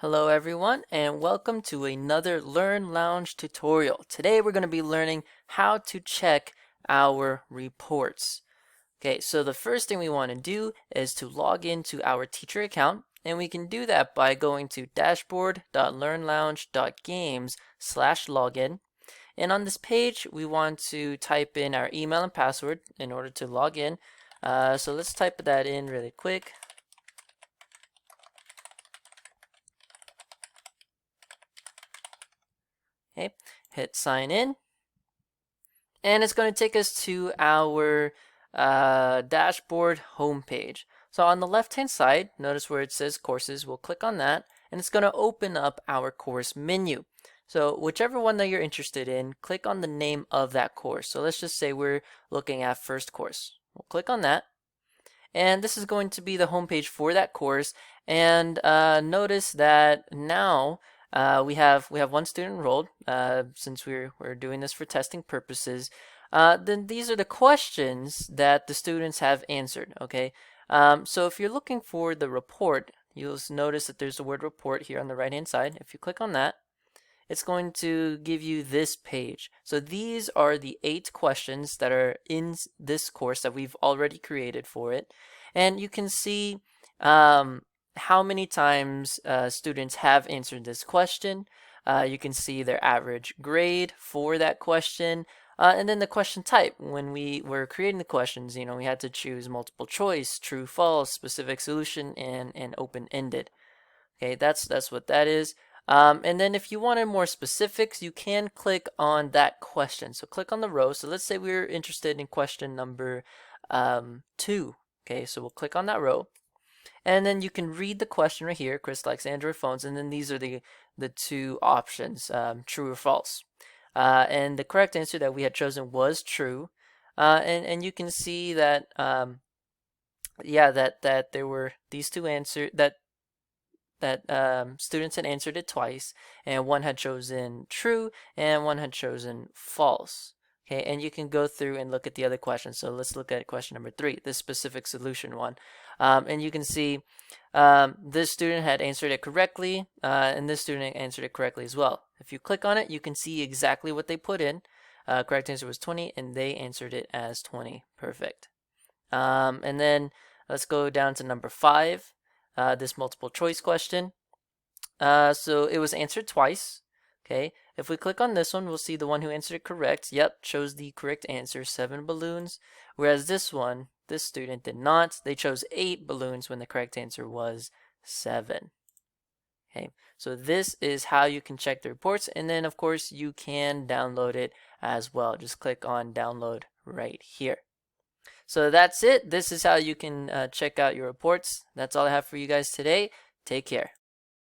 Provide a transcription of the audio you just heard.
Hello everyone and welcome to another Learn Lounge tutorial. Today we're going to be learning how to check our reports. Okay, so the first thing we want to do is to log into our teacher account, and we can do that by going to dashboard.learnlounge.games/login. And on this page we want to type in our email and password in order to log in. So let's type that in really quick. Okay, hit sign in, and it's going to take us to our dashboard homepage. So on the left hand side, notice where it says courses. We'll click on that, and it's going to open up our course menu. So whichever one that you're interested in, click on the name of that course. So let's just say we're looking at first course. We'll click on that, and this is going to be the homepage for that course. And notice that now we have one student enrolled, since we're doing this for testing purposes. Then these are the questions that the students have answered. Okay, so if you're looking for the report, you'll notice that there's the word report here on the right hand side. If you click on that, it's going to give you this page. So these are the 8 questions that are in this course that we've already created for it. And you can see how many times students have answered this question. You can see their average grade for that question. And then the question type. When we were creating the questions, we had to choose multiple choice, true, false, specific solution, and open-ended. Okay, that's what that is. And then if you wanted more specifics, you can click on that question. So click on the row. So let's say we're interested in question number 2. Okay, so we'll click on that row. And then you can read the question right here. Chris likes Android phones. And then these are the 2 options, true or false. And the correct answer that we had chosen was true. And you can see that, that there were these 2 answers, that students had answered it twice, and one had chosen true and one had chosen false. Okay, and you can go through and look at the other questions. So let's look at question number 3, this specific solution one. And you can see this student had answered it correctly, and this student answered it correctly as well. If you click on it, you can see exactly what they put in. Correct answer was 20, and they answered it as 20. Perfect. And then let's go down to number 5. This multiple choice question. So it was answered twice. Okay, if we click on this one, we'll see the one who answered it correct. Yep, chose the correct answer, 7 balloons. Whereas this one, this student did not. They chose 8 balloons when the correct answer was 7. Okay, so this is how you can check the reports. And then, of course, you can download it as well. Just click on download right here. So that's it. This is how you can check out your reports. That's all I have for you guys today. Take care.